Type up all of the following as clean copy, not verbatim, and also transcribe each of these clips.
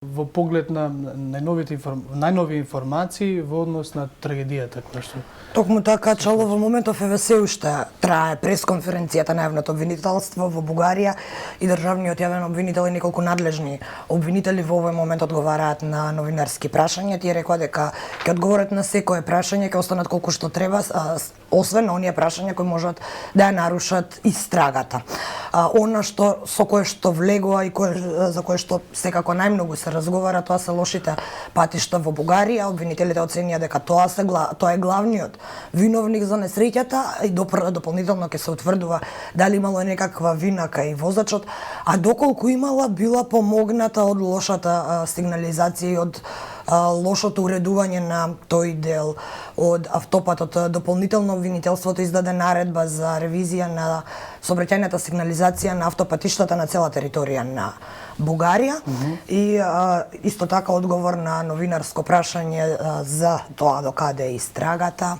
во поглед на најнови информации во однос на трагедијата која што... Токму така, Чало во моментов еве се уште трае пресконференцијата на јавното обвинителство во Бугарија и државниот јавен обвинител и неколку надлежни обвинители во овој момент одговараат на новинарски прашања. Тие рекоа дека ќе одговорат на секое прашање, ќе останат колку што треба, освен на оние прашања кои можат да ја нарушат истрагата. Она што со кое што влегува и за кое што секако најмногу се разговара, тоа се лошите патишта во Бугарија. Обвинителите оценија дека тоа е главниот виновник за несреќата и дополнително ќе се утврдува дали имало некаква вина кај возачот, а доколку имала, била помогната од лошата сигнализација и од лошото уредување на тој дел од автопатот. Дополнително обвинителството издаде наредба за ревизија на сообраќајната сигнализација на автопатиштата на цела територија на Бугарија и исто така одговор на новинарско прашање за тоа докаде е истрагата.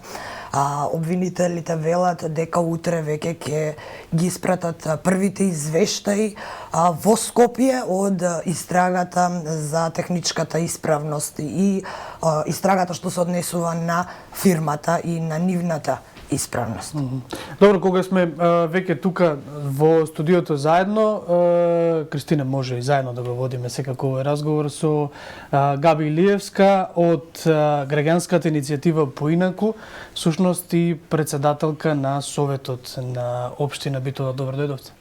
Обвинителите велат дека утре веќе ќе ги испратат првите извештаи во Скопје од истрагата за техничката исправност и истрагата што се однесува на фирмата и на нивната исправност. Добро, кога сме веќе тука во студиото заедно, Кристина може и заедно да го водиме секако овој разговор со Габи Илиевска од граѓанската иницијатива Поинаку, всушност и председателка на Советот на општина Битола. Добро дојдовте.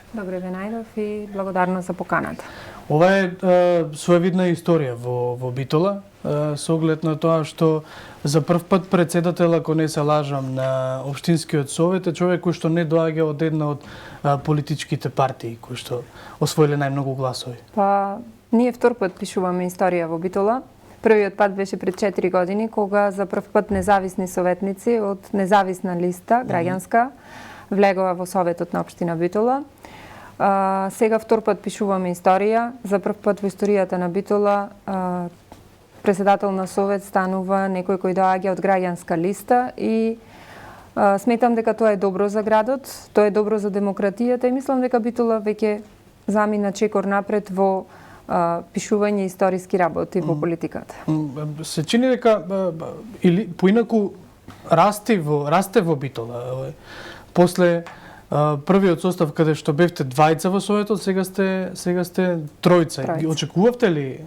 Добре ве најдов и благодарност за поканата. Ова е своевидна историја во Битола, со оглед на тоа што за прв пат председател, ако не се лажам, на општинскиот совет е човек кој што не доаѓа од една од политичките партии кои што освоиле најмногу гласови. Па, ние втор пат пишуваме историја во Битола. Првиот пат беше пред 4 години, кога за прв пат независни советници од независна листа, граѓанска, влегува во Советот на општина Битола. Сега втор пат пишуваме историја. За прв пат во историјата на Битола председател на Совет станува некој кој доаѓа од граѓанска листа и сметам дека тоа е добро за градот, тоа е добро за демократијата и мислам дека Битола веќе замина чекор напред во пишување историски работи во политиката. Се чини дека или поинаку расте во Битола. После првиот состав каде што бевте двајца во Советот, сега сте тројца. Очекувавте ли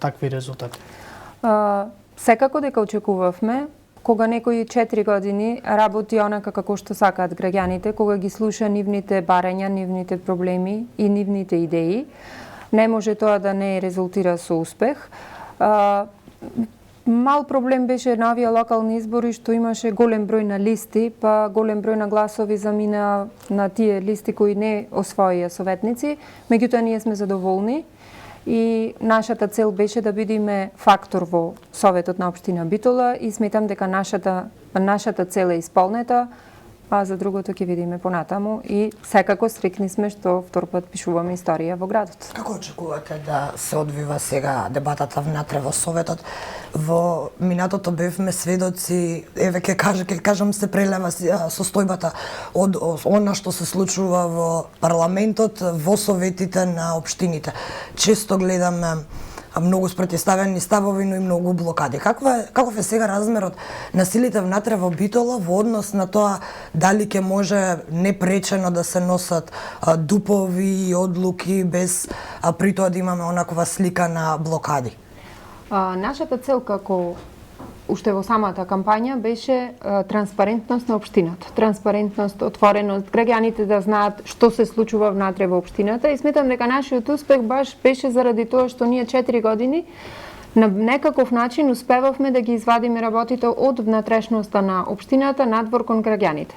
такви резултати? Секако дека очекувавме, кога некои 4 години работи онака како што сакаат граѓаните, кога ги слуша нивните барања, нивните проблеми и нивните идеи, не може тоа да не резултира со успех. Мал проблем беше на овие локални избори што имаше голем број на листи, па голем број на гласови замина на тие листи кои не освоија советници. Меѓутоа ние сме задоволни и нашата цел беше да бидеме фактор во Советот на општина Битола и сметам дека нашата цел е исполнета, а за другото ќе видиме понатаму и секако срекни сме што втор пат пишуваме историја во градот. Како очекувате да се одвива сега дебатата внатре во Советот? Во минатото бевме сведоци, еве ќе кажам се прелева состојбата од она што се случува во парламентот, во советите на општините. Често гледаме многу спротивставени ставови, но и многу блокади. Каков е сега размерот на силите внатре во Битола во однос на тоа дали ќе може непречено да се носат дупови и одлуки без при тоа да имаме онаква слика на блокади? Нашата цел како уште во самата кампања беше транспарентност на општината. Транспарентност, отвореност, граѓаните да знаат што се случува внатре во општината и сметам дека нашиот успех баш беше заради тоа што ние 4 години на некаков начин успевавме да ги извадиме работите од внатрешноста на општината надвор кон граѓаните.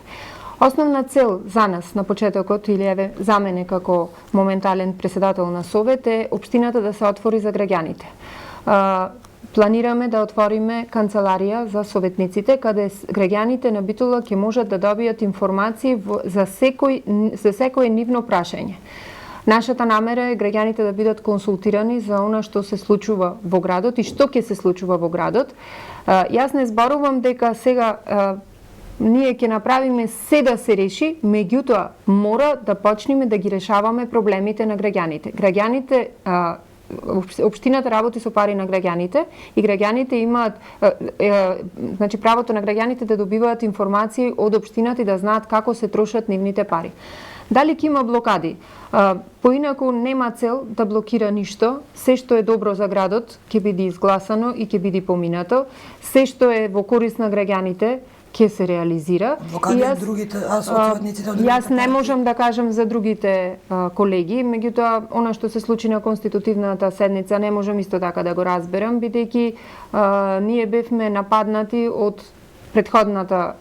Основна цел за нас на почетокот или еве за мене како моментален председател на Совет е општината да се отвори за граѓаните. Планираме да отвориме канцеларија за советниците, каде граѓаните на Битола ќе можат да добијат информации за секој нивно прашање. Нашата намера е граѓаните да бидат консултирани за она што се случува во градот и што ќе се случува во градот. Јас не зборувам дека сега ние ќе направиме се да се реши, меѓутоа мора да почнеме да ги решаваме проблемите на граѓаните. Граѓаните општината работи со пари на граѓаните и граѓаните имаат значи правото на граѓаните да добиваат информации од општината и да знаат како се трошат нивните пари. Дали ќе има блокади? Поинаку нема цел да блокира ништо. Се што е добро за градот ќе биде изгласано и ќе биде поминато. Се што е во корист на граѓаните ќе се реализира. Блокади од другите советниците од другите Јас не можам да кажам за другите колеги, меѓутоа она што се случи на конститутивната седница не можам исто така да го разберам, бидејќи ние бевме нападнати од предходната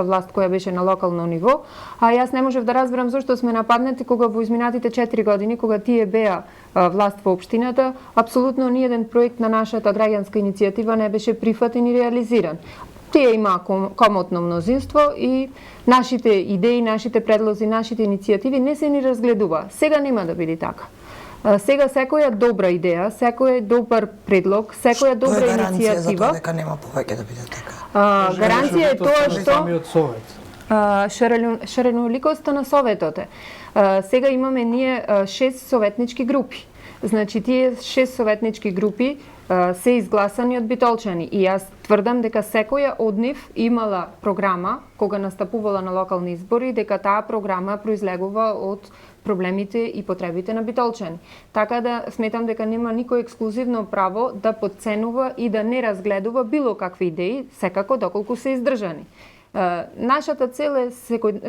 власт која беше на локално ниво, а јас не можев да разберам зошто сме нападнати кога во изминатите 4 години, кога тие беа власт во општината, апсолутно ни еден проект на нашата граѓанска иницијатива не беше прифатен и реализиран. Тие има комотно мнозинство и нашите идеи, нашите предлози, нашите иницијативи не се ни разгледува. Сега нема да биде така. Сега секоја добра идеја, секој добар предлог, секоја добра иницијатива... Што е гаранција за тоа дека нема повеќе да биде така? Гаранција е тоа што... Самиот совет. Шареноликоста на советот е. Сега имаме ние 6 советнички групи. Значи, тие 6 советнички групи се изгласани од битолчани и јас тврдам дека секоја од нив имала програма кога настапувала на локални избори, дека таа програма произлегува од проблемите и потребите на битолчани. Така да сметам дека нема никој ексклузивно право да подценува и да не разгледува било какви идеи, секако доколку се издржани. Нашата цел е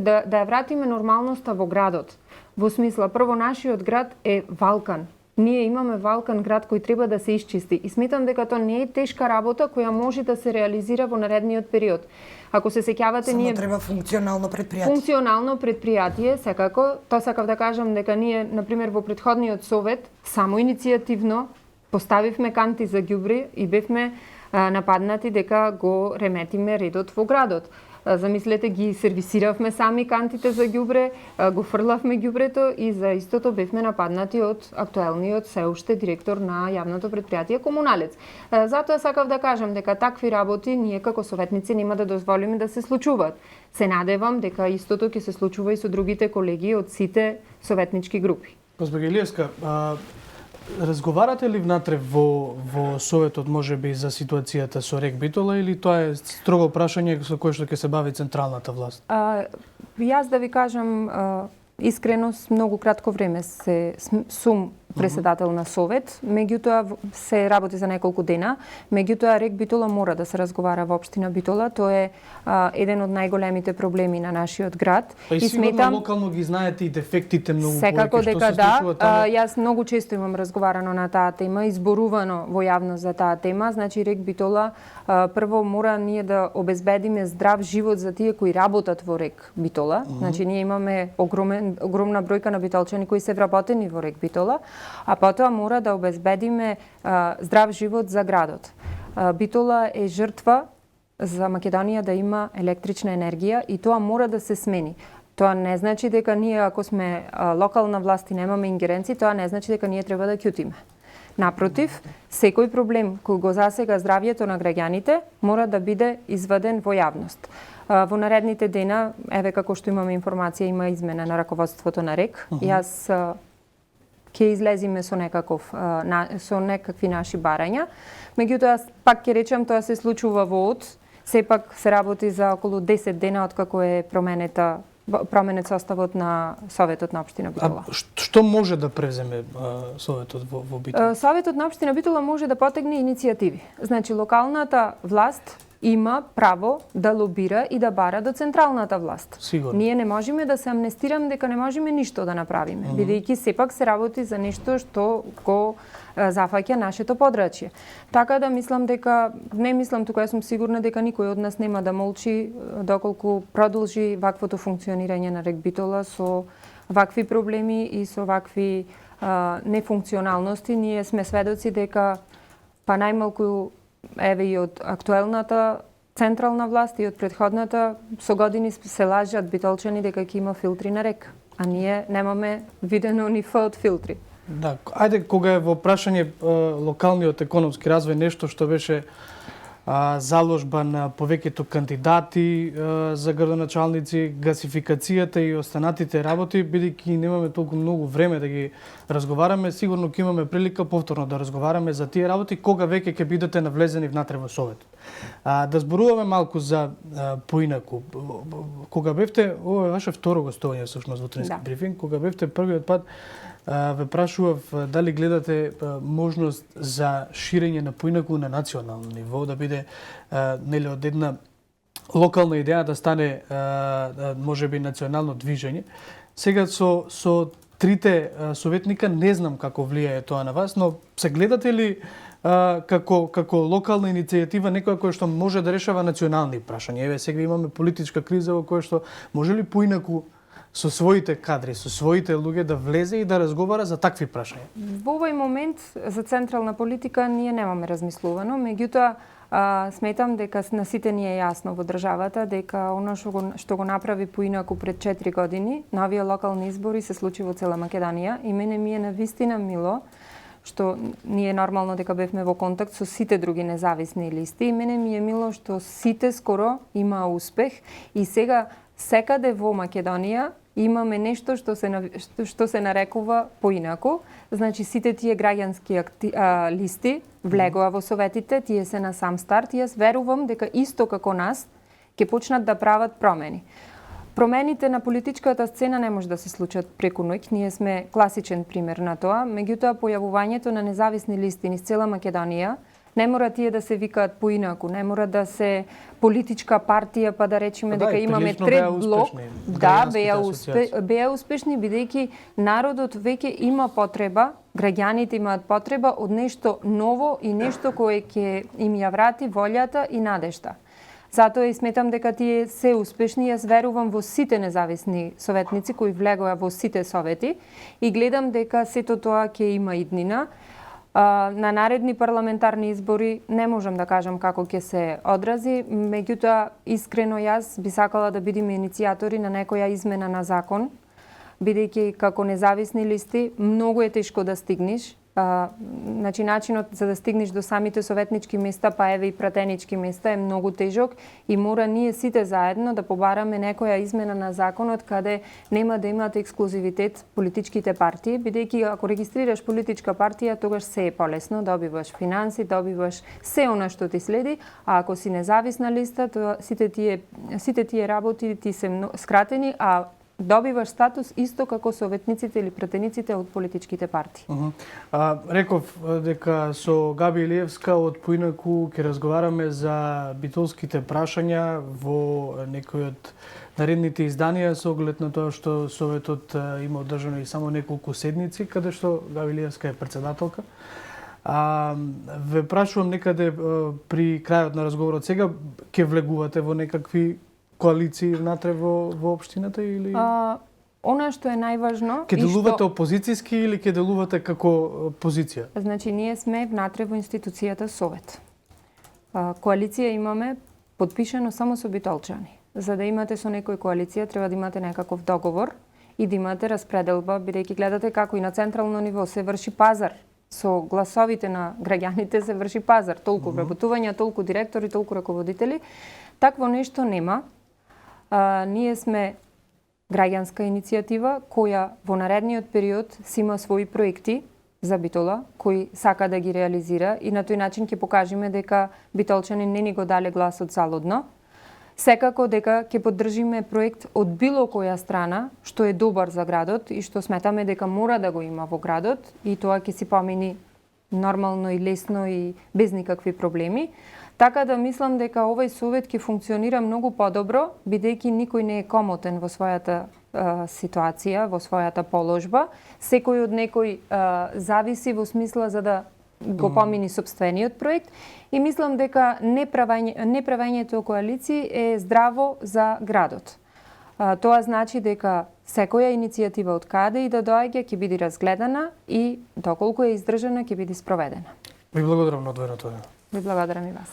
да ја вратиме нормалноста во градот. Во смисла, прво, нашиот град е Валкан. Ние имаме Валкан град кој треба да се исчисти и сметам дека тоа не е тешка работа која може да се реализира во наредниот период. Ако се сеќавате, ние треба функционално предпријатие. Функционално предпријатие, секако, тоа сакав да кажам дека ние на пример во претходниот совет само иницијативно поставивме канти за ѓубре и бевме нападнати дека го реметиме редот во градот. Замислете, ги сервисиравме сами кантите за ѓубре, го фрлавме ѓубрето и за истото бевме нападнати од актуелниот се уште директор на јавното предпријатие Комуналец. Затоа сакав да кажам дека такви работи ние како советници нема да дозволиме да се случуваат. Се надевам дека истото ќе се случува и со другите колеги од сите советнички групи. Госпожа Илиевска, разговарате ли внатре во советот можеби за ситуацијата со Рек Битола или тоа е строго прашање со кое што ќе се бави централната власт? Јас да ви кажам искрено, многу кратко време сум преседател на совет, меѓутоа се работи за неколку дена, меѓутоа Рек Битола мора да се разговара во општина Битола, тоа е еден од најголемите проблеми на нашиот град. Па и сигурно локално ги знаете и дефектите многу повеќе, секако што дека се случува таму. Јас многу често имам разговарано на таа тема, изборувано во јавност за таа тема, значи Рек Битола прво мора ние да обезбедиме здрав живот за тие кои работат во Рек Битола. Значи ние имаме огромна бројка на битолчани кои се вработени во Рек Битола, а потоа мора да обезбедиме здрав живот за градот. Битола е жртва за Македонија да има електрична енергија и тоа мора да се смени. Тоа не значи дека ние, ако сме локална власт и немаме ингеренции, тоа не значи дека ние треба да ќутиме. Напротив, секој проблем кој го засега здравјето на граѓаните мора да биде изваден во јавност. Во наредните дена, еве како што имаме информација, има измена на раководството на РЕК. Јас ќе излезиме со некакви наши барања. Меѓутоа, пак ќе речам, тоа се случува во ОД. Сепак се работи за околу 10 дена од како е променет составот на Советот на општина Битола. Што може да преземе Советот во Битола? Советот на општина Битола може да потегне иницијативи. Значи, локалната власт има право да лобира и да бара до централната власт. Сигурно. Ние не можеме да се амнестираме дека не можеме ништо да направиме, бидејќи сепак се работи за нешто што го зафаќа нашето подрачје. Така да не мислам, тука сум сигурна дека никој од нас нема да молчи доколку продолжи ваквото функционирање на Рек Битола со вакви проблеми и со вакви нефункционалности. Ние сме сведоци дека па најмалку еве и од актуелната централна власт и од претходната со години се лажат битолчани дека ќе има филтри на рек, а ние немаме видено ни ф од филтри. Да, ајде кога е во прашање локалниот економски развој, нешто што беше заложба на повеќето кандидати за градоначалници, гасификацијата и останатите работи, бидејќи немаме толку многу време да ги разговараме, сигурно ќе имаме прилика повторно да разговараме за тие работи кога веќе ќе бидете навлезени внатре во Советот. Да зборуваме малку за поинаку. Кога бевте, ова е ваше второ гостување всушност во Утрински брифинг, кога бевте првиот пат ве прашував дали гледате можност за ширење на поинаку на национално ниво, да биде нели од една локална идеја да стане можеби национално движење. Сега со трите советника не знам како влијае тоа на вас, но се гледате ли како локална иницијатива некоја која што може да решава национални прашања? Еве сега имаме политичка криза во која што може ли поинаку со своите кадри, со своите луѓе да влезе и да разговара за такви прашања? Во овој момент за централна политика ние немаме размислувано, меѓутоа сметам дека на сите ни е јасно во државата дека она што го направи поинаку пред 4 години, на овие локални избори се случи во цела Македонија и мене ми е навистина мило што ние нормално дека бевме во контакт со сите други независни листи и мене ми е мило што сите скоро имаа успех и сега секаде во Македонија имаме нешто што се нарекува поинаку. Значи сите тие граѓански листи влегоа во советите, тие се на сам старт и јас верувам дека исто како нас ќе почнат да прават промени. Промените на политичката сцена не може да се случат преку ноќ, ние сме класичен пример на тоа, меѓутоа појавувањето на независни листи низ цела Македонија не мора тие да се викаат поинаку, не мора да се политичка партија па да речеме дека имаме трет блок. Да, беа успешни бидејќи народот веќе има потреба, граѓаните имаат потреба од нешто ново и нешто кое ќе им ја врати волјата и надежта. Затоа и сметам дека тие се успешни. Јас верувам во сите независни советници кои влегоа во сите совети и гледам дека сето тоа ќе има иднина. На наредни парламентарни избори не можам да кажам како ќе се одрази, меѓутоа искрено јас би сакала да бидеме иницијатори на некоја измена на закон, бидејќи како независни листи многу е тешко да стигнеш. Значи начинот за да стигнеш до самите советнички места, па еве и пратенички места е многу тежок и мора ние сите заедно да побараме некоја измена на законот каде нема да имаат ексклузивитет политичките партии, бидејќи ако регистрираш политичка партија, тогаш се е полесно, добиваш финанси, добиваш се она што ти следи, а ако си независна листа, тоа сите тие работи ти се скратени, а добиваш статус исто како советниците или пратениците од политичките партии. Реков дека со Габи Илиевска од поинаку ќе разговараме за битолските прашања во некој од наредните изданија со оглед на тоа што Советот има одржано и само неколку седници, каде што Габи Илиевска е председателка. Ве прашувам некаде при крајот на разговорот сега ќе влегувате во некакви коалиции внатре во општината или она што е најважно ќе делувате опозицијски или ќе делувате како позиција? Значи ние сме внатре во институцијата Совет. Коалиција имаме подпишано само со битолчани. За да имате со некој коалиција треба да имате некаков договор и да имате распределба, бидејќи гледате како и на централно ниво се врши пазар со гласовите на граѓаните се врши пазар, толку вработувања, толку директори, толку раководители. Такво нешто нема. Ние сме граѓанска иницијатива која во наредниот период си има своји проекти за Битола кои сака да ги реализира и на тој начин ќе покажеме дека битолчани не ни го дале гласот залудно. Секако дека ќе поддржиме проект од било која страна што е добар за градот и што сметаме дека мора да го има во градот и тоа ќе си помини нормално и лесно и без никакви проблеми. Така да мислам дека овој совет ќе функционира многу подобро, бидејќи никој не е комотен во својата ситуација, во својата положба. Секој од некој зависи во смисла за да го помини сопствениот проект и мислам дека неправењето коалиции е здраво за градот. Тоа значи дека секоја иницијатива од каде и да доаѓа ќе биде разгледана и доколку е издржана ќе биде спроведена. Ви благодарам на одвоеното време. Ви благодарам и вас.